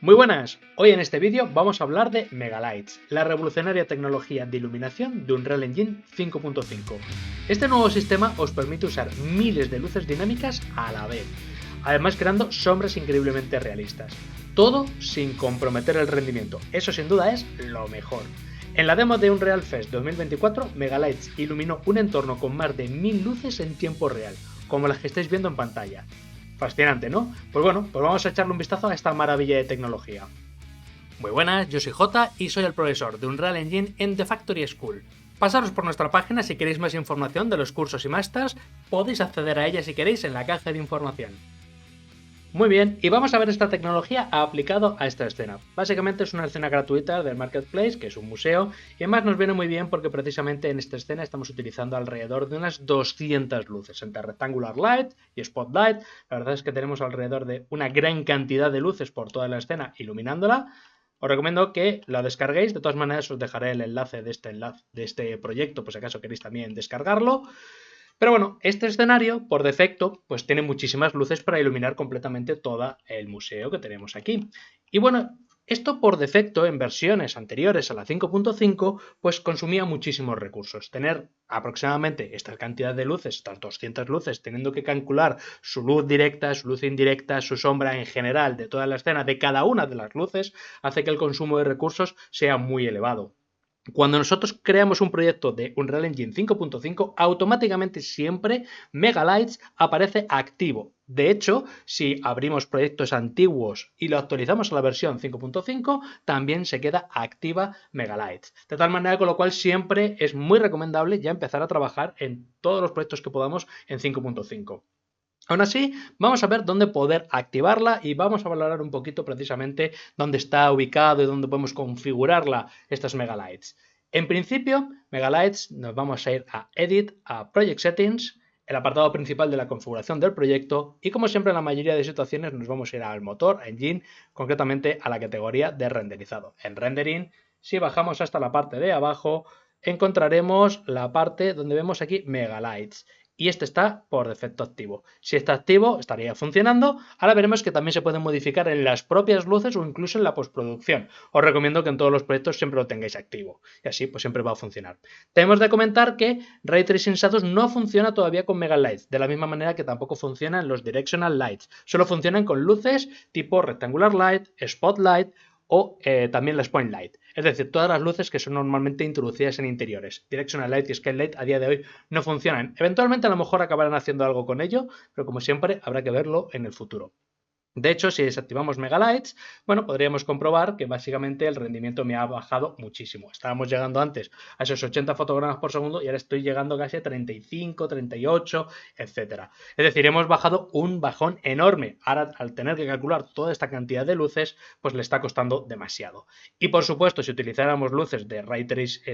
Muy buenas, hoy en este vídeo vamos a hablar de Megalights, la revolucionaria tecnología de iluminación de Unreal Engine 5.5. Este nuevo sistema os permite usar miles de luces dinámicas a la vez, además creando sombras increíblemente realistas. Todo sin comprometer el rendimiento, eso sin duda es lo mejor. En la demo de Unreal Fest 2024, Megalights iluminó un entorno con más de 1000 luces en tiempo real, como las que estáis viendo en pantalla. Fascinante, ¿no? Pues bueno, pues vamos a echarle un vistazo a esta maravilla de tecnología. Muy buenas, yo soy Jota y soy el profesor de Unreal Engine en The Factory School. Pasaros por nuestra página si queréis más información de los cursos y másters, podéis acceder a ella si queréis en la caja de información. Muy bien, y vamos a ver esta tecnología aplicado a esta escena. Básicamente es una escena gratuita del Marketplace, que es un museo, y además nos viene muy bien porque precisamente en esta escena estamos utilizando alrededor de unas 200 luces, entre Rectangular Light y Spotlight. La verdad es que tenemos alrededor de una gran cantidad de luces por toda la escena iluminándola. Os recomiendo que la descarguéis, de todas maneras os dejaré el enlace de este proyecto, por si acaso queréis también descargarlo. Pero bueno, este escenario, por defecto, pues tiene muchísimas luces para iluminar completamente todo el museo que tenemos aquí. Y bueno, esto por defecto en versiones anteriores a la 5.5 pues consumía muchísimos recursos. Tener aproximadamente esta cantidad de luces, estas 200 luces, teniendo que calcular su luz directa, su luz indirecta, su sombra en general de toda la escena, de cada una de las luces, hace que el consumo de recursos sea muy elevado. Cuando nosotros creamos un proyecto de Unreal Engine 5.5, automáticamente siempre Megalights aparece activo. De hecho, si abrimos proyectos antiguos y lo actualizamos a la versión 5.5, también se queda activa Megalights. De tal manera con lo cual siempre es muy recomendable ya empezar a trabajar en todos los proyectos que podamos en 5.5. Aún así, vamos a ver dónde poder activarla y vamos a valorar un poquito precisamente dónde está ubicado y dónde podemos configurarla estas Megalights. En principio, Megalights nos vamos a ir a Edit, a Project Settings, el apartado principal de la configuración del proyecto y como siempre en la mayoría de situaciones nos vamos a ir al motor, a Engine, concretamente a la categoría de renderizado. En Rendering, si bajamos hasta la parte de abajo, encontraremos la parte donde vemos aquí Megalights y este está por defecto activo. Si está activo, estaría funcionando. Ahora veremos que también se puede modificar en las propias luces o incluso en la postproducción. Os recomiendo que en todos los proyectos siempre lo tengáis activo y así pues siempre va a funcionar. Tenemos de comentar que Ray Tracing Shadows no funciona todavía con Megalights, de la misma manera que tampoco funcionan los Directional Lights. Solo funcionan con luces tipo Rectangular Light, Spotlight o también la Point Light. Es decir, todas las luces que son normalmente introducidas en interiores. Directional Light y Skylight a día de hoy no funcionan. Eventualmente a lo mejor acabarán haciendo algo con ello, pero como siempre habrá que verlo en el futuro. De hecho, si desactivamos Megalights, bueno, podríamos comprobar que básicamente el rendimiento me ha bajado muchísimo. Estábamos llegando antes a esos 80 fotogramas por segundo y ahora estoy llegando casi a 35, 38, etcétera. Es decir, hemos bajado un bajón enorme. Ahora, al tener que calcular toda esta cantidad de luces, pues le está costando demasiado. Y por supuesto, si utilizáramos luces de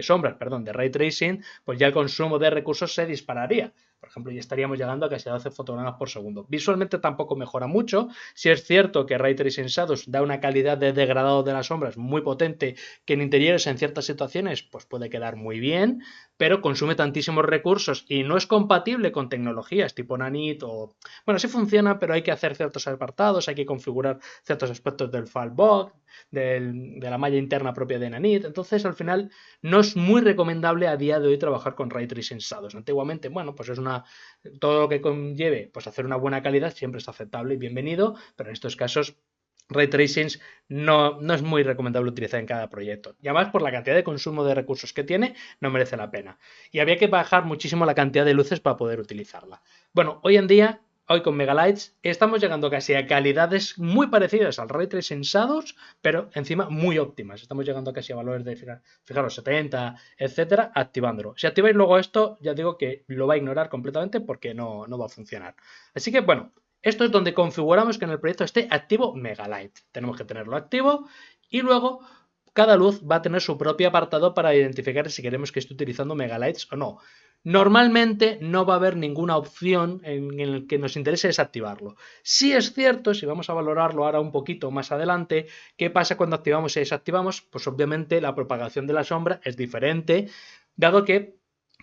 sombras, de Ray Tracing, pues ya el consumo de recursos se dispararía. Por ejemplo, ya estaríamos llegando a casi 12 fotogramas por segundo. Visualmente tampoco mejora mucho. Si es cierto que Ray Tracing Shadows da una calidad de degradado de las sombras muy potente que en interiores en ciertas situaciones pues puede quedar muy bien, pero consume tantísimos recursos y no es compatible con tecnologías tipo Nanit o... Bueno, sí funciona, pero hay que hacer ciertos apartados, hay que configurar ciertos aspectos del Fallback, de la malla interna propia de Nanit. Entonces, al final, no es muy recomendable a día de hoy trabajar con Ray Tracing Shadows. Antiguamente, bueno, pues es todo lo que conlleve pues hacer una buena calidad siempre es aceptable y bienvenido, pero en estos casos Ray Tracing no es muy recomendable utilizar en cada proyecto. Y además por la cantidad de consumo de recursos que tiene, no merece la pena. Y había que bajar muchísimo la cantidad de luces para poder utilizarla. Bueno, hoy en día, hoy con Megalights, estamos llegando casi a calidades muy parecidas al Ray Tracing Shadows, pero encima muy óptimas. Estamos llegando casi a valores de, fijaros, 70, etcétera, activándolo. Si activáis luego esto, ya digo que lo va a ignorar completamente porque no va a funcionar. Así que, bueno, esto es donde configuramos que en el proyecto esté activo Megalight. Tenemos que tenerlo activo y luego cada luz va a tener su propio apartado para identificar si queremos que esté utilizando Megalights o no. Normalmente no va a haber ninguna opción en el que nos interese desactivarlo. Sí es cierto, si vamos a valorarlo ahora un poquito más adelante, ¿qué pasa cuando activamos y desactivamos? Pues obviamente la propagación de la sombra es diferente, dado que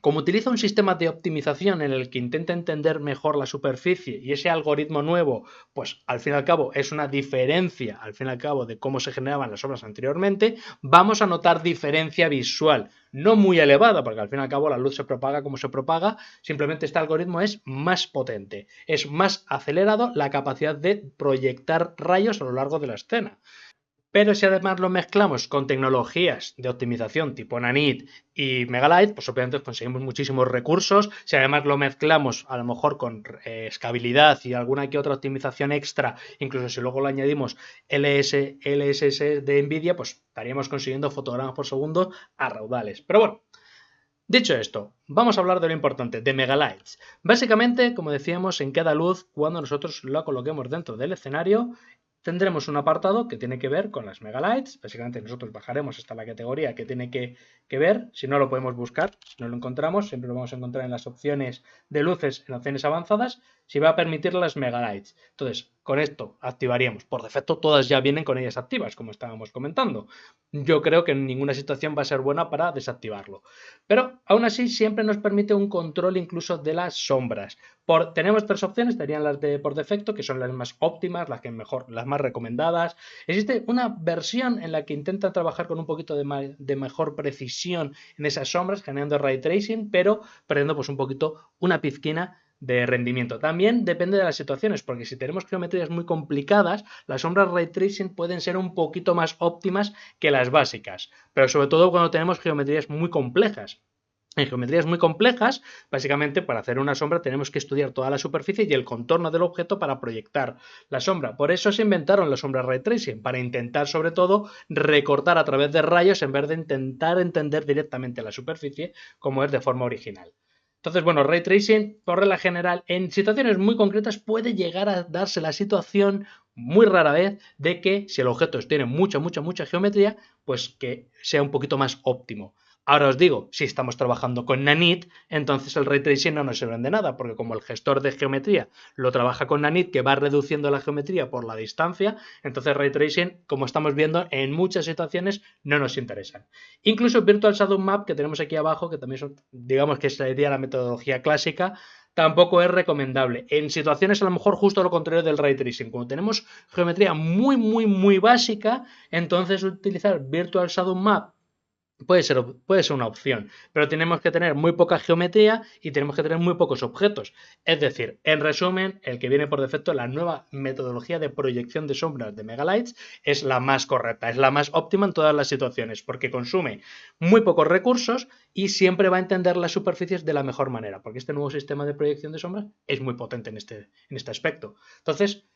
Como utiliza un sistema de optimización en el que intenta entender mejor la superficie y ese algoritmo nuevo, pues al fin y al cabo es una diferencia, al fin y al cabo, de cómo se generaban las sombras anteriormente, vamos a notar diferencia visual, no muy elevada, porque al fin y al cabo la luz se propaga como se propaga, simplemente este algoritmo es más potente, es más acelerado la capacidad de proyectar rayos a lo largo de la escena. Pero si además lo mezclamos con tecnologías de optimización tipo Nanit y Megalight, pues obviamente conseguimos muchísimos recursos. Si además lo mezclamos a lo mejor con escalabilidad y alguna que otra optimización extra, incluso si luego lo añadimos LSS de Nvidia, pues estaríamos consiguiendo fotogramas por segundo a raudales. Pero bueno, dicho esto, vamos a hablar de lo importante, de Megalights. Básicamente, como decíamos, en cada luz, cuando nosotros la coloquemos dentro del escenario, tendremos un apartado que tiene que ver con las Megalights. Básicamente nosotros bajaremos hasta la categoría que tiene que ver. Si no, lo podemos buscar. Si no lo encontramos, siempre lo vamos a encontrar en las opciones de luces, en opciones avanzadas, si va a permitir las Megalights. Entonces, con esto activaríamos. Por defecto, todas ya vienen con ellas activas, como estábamos comentando. Yo creo que en ninguna situación va a ser buena para desactivarlo. Pero aún así siempre nos permite un control incluso de las sombras. Tenemos tres opciones, estarían las de por defecto, que son las más óptimas, las más recomendadas. Existe una versión en la que intentan trabajar con un poquito de mejor precisión en esas sombras, generando ray tracing, pero perdiendo pues un poquito una pizquina de rendimiento. También depende de las situaciones, porque si tenemos geometrías muy complicadas, las sombras ray tracing pueden ser un poquito más óptimas que las básicas, pero sobre todo cuando tenemos geometrías muy complejas. En geometrías muy complejas, básicamente para hacer una sombra tenemos que estudiar toda la superficie y el contorno del objeto para proyectar la sombra. Por eso se inventaron las sombras ray tracing, para intentar sobre todo recortar a través de rayos en vez de intentar entender directamente la superficie como es de forma original. Entonces, bueno, ray tracing, por regla general, en situaciones muy concretas puede llegar a darse la situación, muy rara vez, de que si el objeto tiene mucha geometría, pues que sea un poquito más óptimo. Ahora os digo, si estamos trabajando con Nanit, entonces el ray tracing no nos sirve de nada, porque como el gestor de geometría lo trabaja con Nanit, que va reduciendo la geometría por la distancia, entonces ray tracing, como estamos viendo, en muchas situaciones no nos interesan. Incluso Virtual Shadow Map, que tenemos aquí abajo, que también son, digamos que sería la metodología clásica, tampoco es recomendable. En situaciones a lo mejor justo lo contrario del ray tracing. Cuando tenemos geometría muy básica, entonces utilizar Virtual Shadow Map puede ser una opción, pero tenemos que tener muy poca geometría y tenemos que tener muy pocos objetos. Es decir, en resumen, el que viene por defecto, la nueva metodología de proyección de sombras de Megalights es la más correcta, es la más óptima en todas las situaciones, porque consume muy pocos recursos y siempre va a entender las superficies de la mejor manera, porque este nuevo sistema de proyección de sombras es muy potente en este aspecto. Entonces,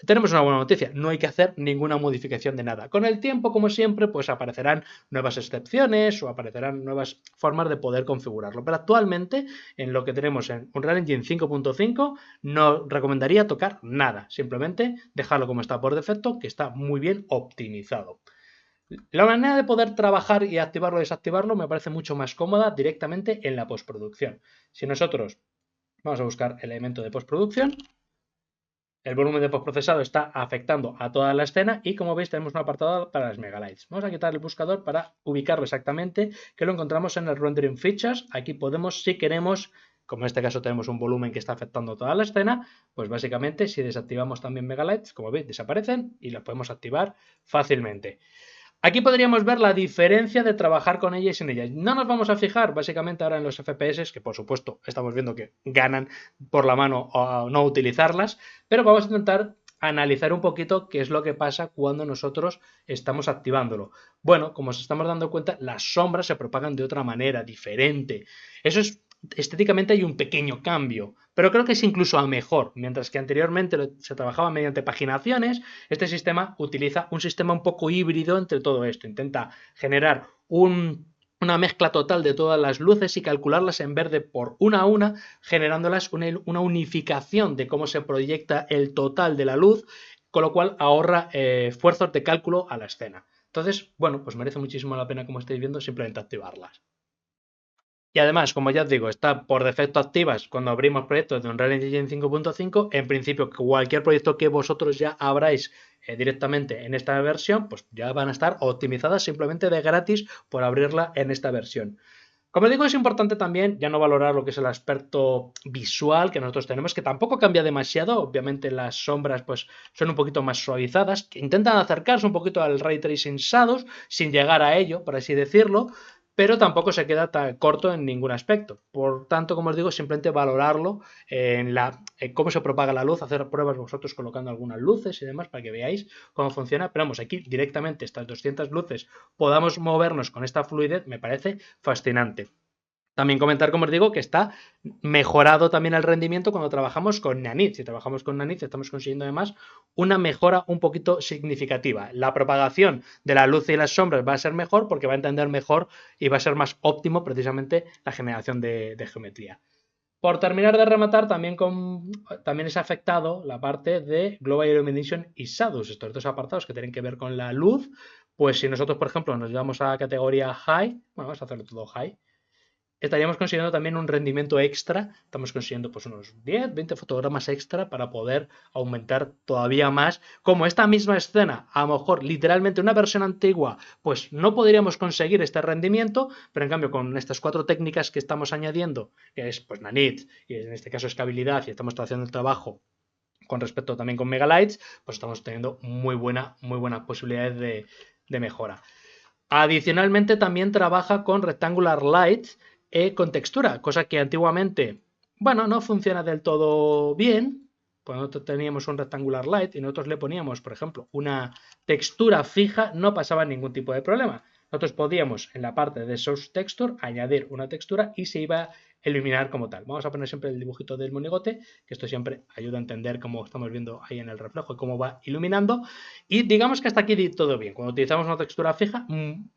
tenemos una buena noticia, no hay que hacer ninguna modificación de nada. Con el tiempo, como siempre, pues aparecerán nuevas excepciones o aparecerán nuevas formas de poder configurarlo. Pero actualmente, en lo que tenemos en Unreal Engine 5.5, no recomendaría tocar nada. Simplemente dejarlo como está por defecto, que está muy bien optimizado. La manera de poder trabajar y activarlo y desactivarlo me parece mucho más cómoda directamente en la postproducción. Si nosotros vamos a buscar el elemento de postproducción, el volumen de postprocesado está afectando a toda la escena y como veis tenemos un apartado para las Megalights. Vamos a quitar el buscador para ubicarlo exactamente, que lo encontramos en el Rendering Features. Aquí podemos, si queremos, como en este caso tenemos un volumen que está afectando toda la escena, pues básicamente si desactivamos también Megalights, como veis desaparecen y las podemos activar fácilmente. Aquí podríamos ver la diferencia de trabajar con ella y sin ella. No nos vamos a fijar básicamente ahora en los FPS, que por supuesto estamos viendo que ganan por la mano a no utilizarlas, pero vamos a intentar analizar un poquito qué es lo que pasa cuando nosotros estamos activándolo. Bueno, como os estamos dando cuenta, las sombras se propagan de otra manera, diferente. Eso es, estéticamente hay un pequeño cambio, pero creo que es incluso a mejor. Mientras que anteriormente se trabajaba mediante paginaciones, este sistema utiliza un sistema un poco híbrido entre todo esto. Intenta generar una mezcla total de todas las luces y calcularlas en verde por una a una, generándolas una unificación de cómo se proyecta el total de la luz, con lo cual ahorra esfuerzos de cálculo a la escena. Entonces, bueno, pues merece muchísimo la pena, como estáis viendo, simplemente activarlas. Y además, como ya os digo, está por defecto activas cuando abrimos proyectos de Unreal Engine 5.5. En principio, cualquier proyecto que vosotros ya abráis directamente en esta versión, pues ya van a estar optimizadas simplemente de gratis por abrirla en esta versión. Como digo, es importante también ya no valorar lo que es el aspecto visual que nosotros tenemos, que tampoco cambia demasiado. Obviamente las sombras pues son un poquito más suavizadas, que intentan acercarse un poquito al Ray Tracing Shadows sin llegar a ello, por así decirlo, pero tampoco se queda tan corto en ningún aspecto. Por tanto, como os digo, simplemente valorarlo en cómo se propaga la luz, hacer pruebas vosotros colocando algunas luces y demás para que veáis cómo funciona. Pero vamos, aquí directamente estas 200 luces podamos movernos con esta fluidez, me parece fascinante. También comentar, como os digo, que está mejorado también el rendimiento cuando trabajamos con Nanit. Si trabajamos con Nanit estamos consiguiendo además una mejora un poquito significativa. La propagación de la luz y las sombras va a ser mejor porque va a entender mejor y va a ser más óptimo precisamente la generación de geometría. Por terminar de rematar, también es afectado la parte de Global Illumination y Shadows, estos dos apartados que tienen que ver con la luz. Pues si nosotros, por ejemplo, nos llevamos a la categoría High, bueno, vamos a hacerlo todo High, estaríamos consiguiendo también un rendimiento extra. Estamos consiguiendo pues unos 10, 20 fotogramas extra para poder aumentar todavía más. Como esta misma escena, a lo mejor literalmente una versión antigua, pues no podríamos conseguir este rendimiento, pero en cambio con estas 4 técnicas que estamos añadiendo, que es pues Nanit, y en este caso escalabilidad, y estamos haciendo el trabajo con respecto también con Megalights, pues estamos teniendo muy buenas posibilidades de mejora. Adicionalmente también trabaja con Rectangular Light con textura, cosa que antiguamente, bueno, no funciona del todo bien. Pues nosotros teníamos un Rectangular Light y nosotros le poníamos, por ejemplo, una textura fija, no pasaba ningún tipo de problema. Nosotros podíamos en la parte de Source Texture añadir una textura y se iba a iluminar como tal. Vamos a poner siempre el dibujito del monigote, que esto siempre ayuda a entender cómo estamos viendo ahí en el reflejo y cómo va iluminando. Y digamos que hasta aquí todo bien. Cuando utilizamos una textura fija,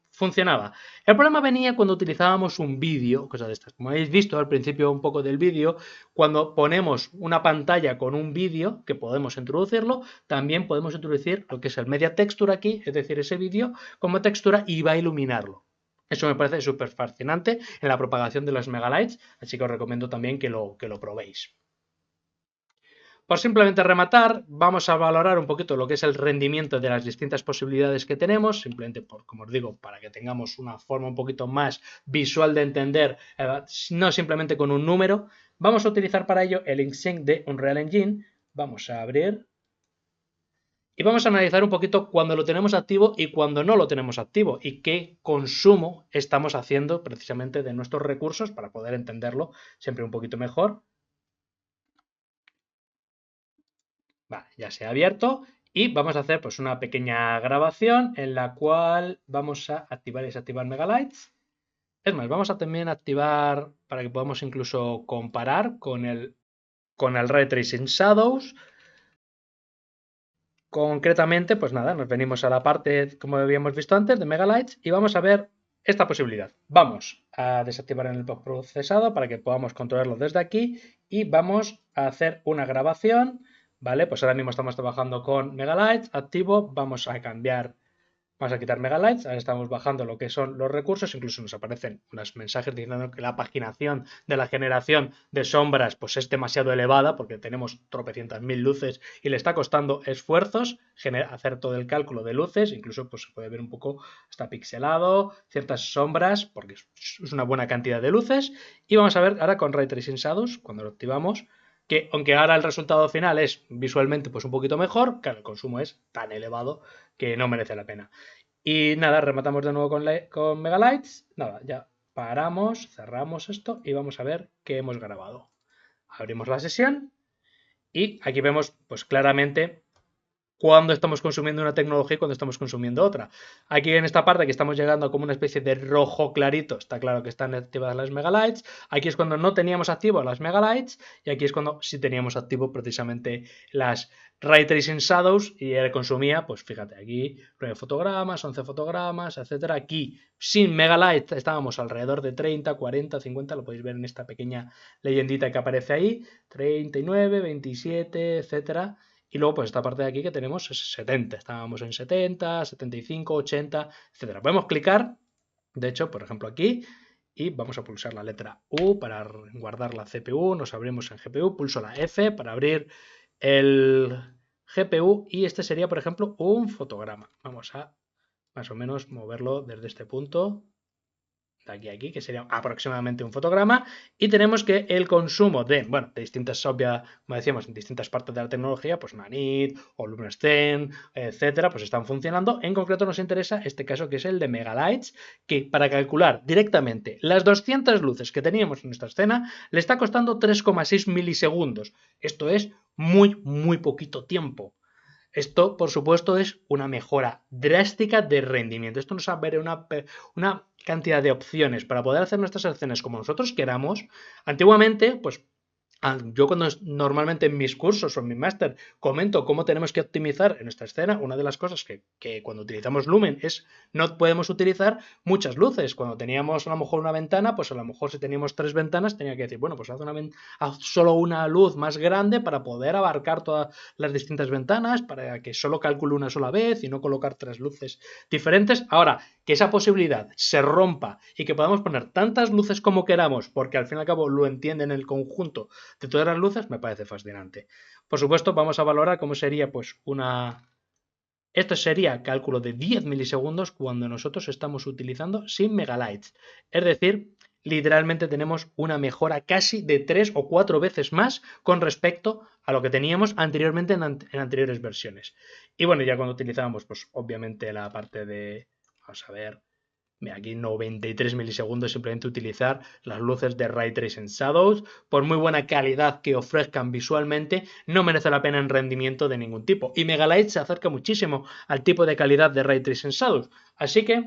funcionaba. El problema venía cuando utilizábamos un vídeo, cosas de estas. Como habéis visto al principio un poco del vídeo, cuando ponemos una pantalla con un vídeo, que podemos introducirlo, también podemos introducir lo que es el media texture aquí, es decir, ese vídeo como textura y va a iluminarlo. Eso me parece súper fascinante en la propagación de los megalights, así que os recomiendo también que lo probéis. Por simplemente rematar, vamos a valorar un poquito lo que es el rendimiento de las distintas posibilidades que tenemos, simplemente por, como os digo, para que tengamos una forma un poquito más visual de entender, no simplemente con un número. Vamos a utilizar para ello el InkSync de Unreal Engine. Vamos a abrir y vamos a analizar un poquito cuando lo tenemos activo y cuando no lo tenemos activo y qué consumo estamos haciendo precisamente de nuestros recursos para poder entenderlo siempre un poquito mejor. Vale, ya se ha abierto y vamos a hacer pues una pequeña grabación en la cual vamos a activar y desactivar Megalights. Es más, vamos a también activar para que podamos incluso comparar con el Ray Tracing Shadows. Concretamente, pues nada, nos venimos a la parte, como habíamos visto antes, de Megalights y vamos a ver esta posibilidad. Vamos a desactivar en el procesado para que podamos controlarlo desde aquí y vamos a hacer una grabación. Vale, pues ahora mismo estamos trabajando con Megalights, activo, vamos a cambiar, vamos a quitar Megalights, ahora estamos bajando lo que son los recursos, incluso nos aparecen unos mensajes diciendo que la paginación de la generación de sombras pues es demasiado elevada porque tenemos tropecientas mil luces y le está costando esfuerzos hacer todo el cálculo de luces, incluso pues se puede ver un poco hasta pixelado, ciertas sombras porque es una buena cantidad de luces y vamos a ver ahora con Ray Tracing Shadows, cuando lo activamos, que aunque ahora el resultado final es visualmente pues un poquito mejor, claro, el consumo es tan elevado que no merece la pena. Y nada, rematamos de nuevo con Megalights. Nada, ya paramos, cerramos esto y vamos a ver qué hemos grabado. Abrimos la sesión y aquí vemos pues claramente cuando estamos consumiendo una tecnología y cuando estamos consumiendo otra. Aquí en esta parte que estamos llegando a como una especie de rojo clarito, está claro que están activadas las Megalights. Aquí es cuando no teníamos activo las Megalights y aquí es cuando sí teníamos activo precisamente las Ray Tracing Shadows y él consumía, pues fíjate, aquí 9 fotogramas, 11 fotogramas, etcétera. Aquí sin Megalights estábamos alrededor de 30, 40, 50, lo podéis ver en esta pequeña leyendita que aparece ahí, 39, 27, etcétera. Y luego, pues esta parte de aquí que tenemos es 70. Estábamos en 70, 75, 80, etcétera. Podemos clicar, de hecho, por ejemplo, aquí, y vamos a pulsar la letra U para guardar la CPU. Nos abrimos en GPU, pulso la F para abrir el GPU y este sería, por ejemplo, un fotograma. Vamos a más o menos moverlo desde este punto. de aquí a aquí, que sería aproximadamente un fotograma, y tenemos que el consumo de distintas, como decíamos, en distintas partes de la tecnología, pues Nanit o Luminescent, etcétera, pues están funcionando. En concreto nos interesa este caso, que es el de Megalights, que para calcular directamente las 200 luces que teníamos en nuestra escena le está costando 3,6 milisegundos. Esto es muy, muy poquito tiempo. Esto, por supuesto, es una mejora drástica de rendimiento. Esto nos abre una cantidad de opciones para poder hacer nuestras escenas como nosotros queramos. Antiguamente, pues yo cuando normalmente en mis cursos o en mi máster comento cómo tenemos que optimizar en nuestra escena, una de las cosas que cuando utilizamos Lumen es no podemos utilizar muchas luces. Cuando teníamos a lo mejor una ventana, pues a lo mejor si teníamos 3 ventanas tenía que decir, bueno, pues haz solo una luz más grande para poder abarcar todas las distintas ventanas, para que solo calcule una sola vez y no colocar 3 luces diferentes. Ahora, que esa posibilidad se rompa y que podamos poner tantas luces como queramos, porque al fin y al cabo lo entienden en el conjunto de todas las luces, me parece fascinante. Por supuesto, vamos a valorar cómo sería pues esto sería cálculo de 10 milisegundos cuando nosotros estamos utilizando sin Megalights. Es decir, literalmente tenemos una mejora casi de 3 o 4 veces más con respecto a lo que teníamos anteriormente en anteriores versiones. Y bueno, ya cuando utilizábamos, pues obviamente la parte de, vamos a ver, aquí 93 milisegundos, simplemente utilizar las luces de Ray Tracing Shadows. Por muy buena calidad que ofrezcan visualmente, no merece la pena en rendimiento de ningún tipo. Y Megalights se acerca muchísimo al tipo de calidad de Ray Tracing Shadows. Así que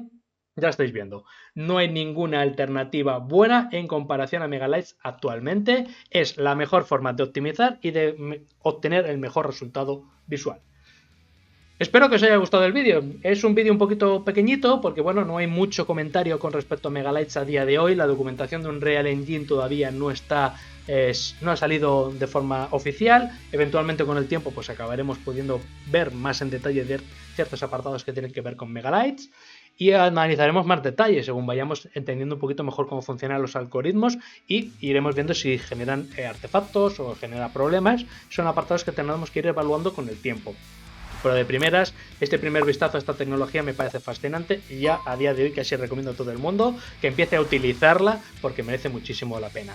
ya estáis viendo, no hay ninguna alternativa buena en comparación a Megalights actualmente. Es la mejor forma de optimizar y de obtener el mejor resultado visual. Espero que os haya gustado el vídeo. Es un vídeo un poquito pequeñito porque, bueno, no hay mucho comentario con respecto a Megalights a día de hoy. La documentación de Unreal Engine todavía no ha salido de forma oficial. Eventualmente con el tiempo pues acabaremos pudiendo ver más en detalle de ciertos apartados que tienen que ver con Megalights. Y analizaremos más detalles según vayamos entendiendo un poquito mejor cómo funcionan los algoritmos y iremos viendo si generan artefactos o generan problemas. Son apartados que tenemos que ir evaluando con el tiempo. Pero de primeras, este primer vistazo a esta tecnología me parece fascinante y ya a día de hoy casi recomiendo a todo el mundo que empiece a utilizarla porque merece muchísimo la pena.